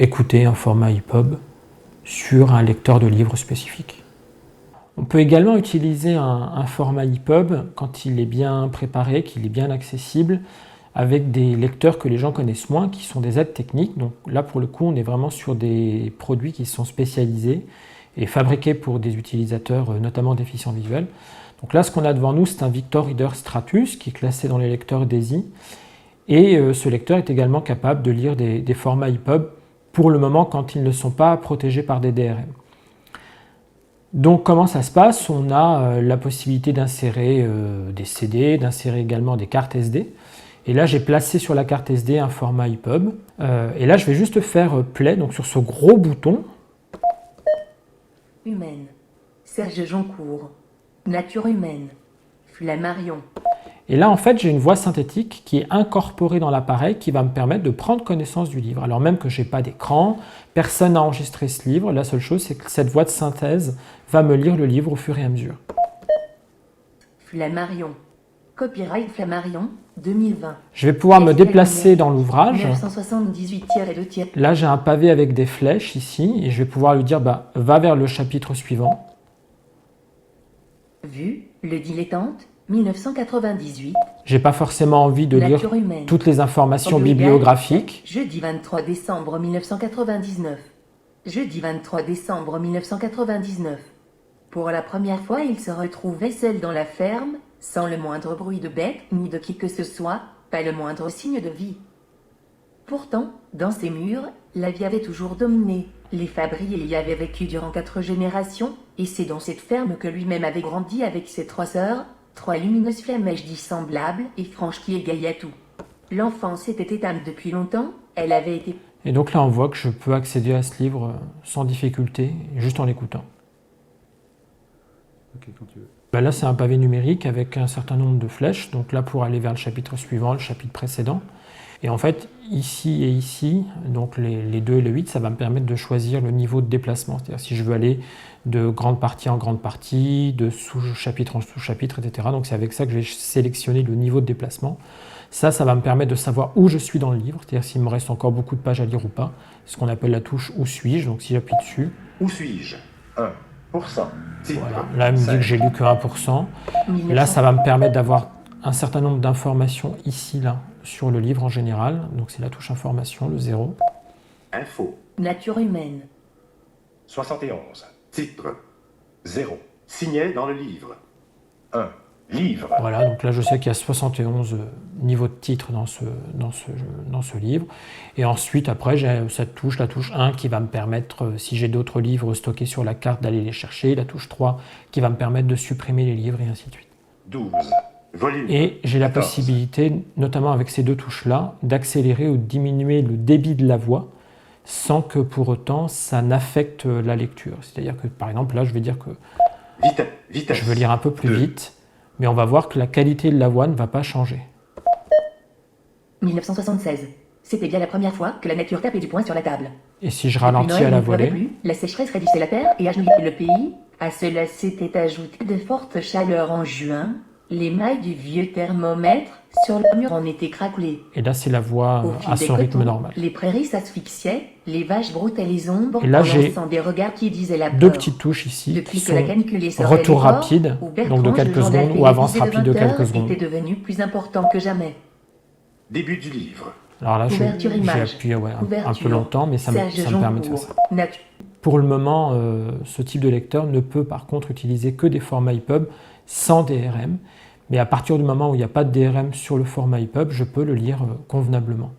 écouter un format EPUB sur un lecteur de livres spécifique. On peut également utiliser un format EPUB quand il est bien préparé, qu'il est bien accessible, avec des lecteurs que les gens connaissent moins, qui sont des aides techniques. Donc là, pour le coup, on est vraiment sur des produits qui sont spécialisés et fabriqués pour des utilisateurs, notamment déficients visuels. Donc là, ce qu'on a devant nous, c'est un Victor Reader Stratus, qui est classé dans les lecteurs DAISY. Et ce lecteur est également capable de lire des formats EPUB, pour le moment, quand ils ne sont pas protégés par des DRM. Donc comment ça se passe? On a la possibilité d'insérer des CD, d'insérer également des cartes SD. Et là, j'ai placé sur la carte SD un format EPUB. Et là, je vais juste faire play, donc sur ce gros bouton. Humaine. Serge Joncourt. Nature humaine. Flammarion. Et là, en fait, j'ai une voix synthétique qui est incorporée dans l'appareil qui va me permettre de prendre connaissance du livre. Alors même que je n'ai pas d'écran, personne n'a enregistré ce livre, la seule chose, c'est que cette voix de synthèse va me lire le livre au fur et à mesure. Flammarion. Copyright Flammarion, 2020. Je vais pouvoir me déplacer dans l'ouvrage. 978-2. Là, j'ai un pavé avec des flèches ici, et je vais pouvoir lui dire, va vers le chapitre suivant. Vue, le dilettante, 1998. J'ai pas forcément envie de lire toutes les informations bibliographiques. Jeudi 23 décembre 1999. Jeudi 23 décembre 1999. Pour la première fois, il se retrouvait seul dans la ferme, sans le moindre bruit de bête ni de qui que ce soit, pas le moindre signe de vie. Pourtant, dans ces murs, la vie avait toujours dominé. Les Fabriers y avaient vécu durant 4 générations, et c'est dans cette ferme que lui-même avait grandi avec ses 3 sœurs, 3 lumineuses flammèches dissemblables et franches qui égayaient à tout. L'enfance était éteinte depuis longtemps, elle avait été... Et donc là, on voit que je peux accéder à ce livre sans difficulté, juste en l'écoutant. Ok, quand tu veux. Là, c'est un pavé numérique avec un certain nombre de flèches, donc là, pour aller vers le chapitre suivant, le chapitre précédent. Et en fait, ici et ici, donc les 2 et le 8, ça va me permettre de choisir le niveau de déplacement. C'est-à-dire si je veux aller de grande partie en grande partie, de sous-chapitre en sous-chapitre, etc. Donc c'est avec ça que je vais sélectionner le niveau de déplacement. Ça va me permettre de savoir où je suis dans le livre, c'est-à-dire s'il me reste encore beaucoup de pages à lire ou pas. Ce qu'on appelle la touche « Où suis-je ?» Donc si j'appuie dessus... Où suis-je? 1%. Voilà. Là, il me dit que j'ai lu que 1%. Là, ça va me permettre d'avoir un certain nombre d'informations ici, là, sur le livre en général. Donc c'est la touche information, le 0. Info. Nature humaine. 71. Titre. 0. Signet dans le livre. 1. Livre. Voilà, donc là je sais qu'il y a 71 niveaux de titres dans ce livre. Et ensuite, après, j'ai cette touche, la touche 1, qui va me permettre, si j'ai d'autres livres stockés sur la carte, d'aller les chercher. La touche 3, qui va me permettre de supprimer les livres, et ainsi de suite. 12. Volume. Et j'ai la 14. possibilité, notamment avec ces 2 touches-là, d'accélérer ou de diminuer le débit de la voix, sans que pour autant ça n'affecte la lecture. C'est-à-dire que, par exemple, là, je vais dire que Vitesse. je veux lire un peu plus 2. vite, mais on va voir que la qualité de la voix ne va pas changer. 1976. C'était bien la première fois que la nature tapait du poing sur la table. Et si je Depuis ralentis Noël, à la il ne pleuvait volée, plus, la sécheresse raidissait la terre et agenouillait le pays. À cela s'étaient ajoutées de fortes chaleurs en juin. Les mailles du vieux thermomètre sur le mur en étaient craquelées. et là c'est la voix Au fil à des son rythme cotons, normal. les prairies s'asphyxiaient, les vaches broutaient les ombres Et là, en j'ai lançant des regards qui disaient la 2 peur. petites touches ici Depuis qui que la sont canicule est retour rapide, donc de quelques secondes, ou avance rapide de quelques secondes. était devenu plus important que jamais. Début du livre. Alors là, Ouverture j'ai image. appuyé un peu Ouverture. longtemps, mais ça me permet de faire ça. Nature. Pour le moment, ce type de lecteur ne peut par contre utiliser que des formats EPUB sans DRM. Mais à partir du moment où il n'y a pas de DRM sur le format EPUB, je peux le lire convenablement.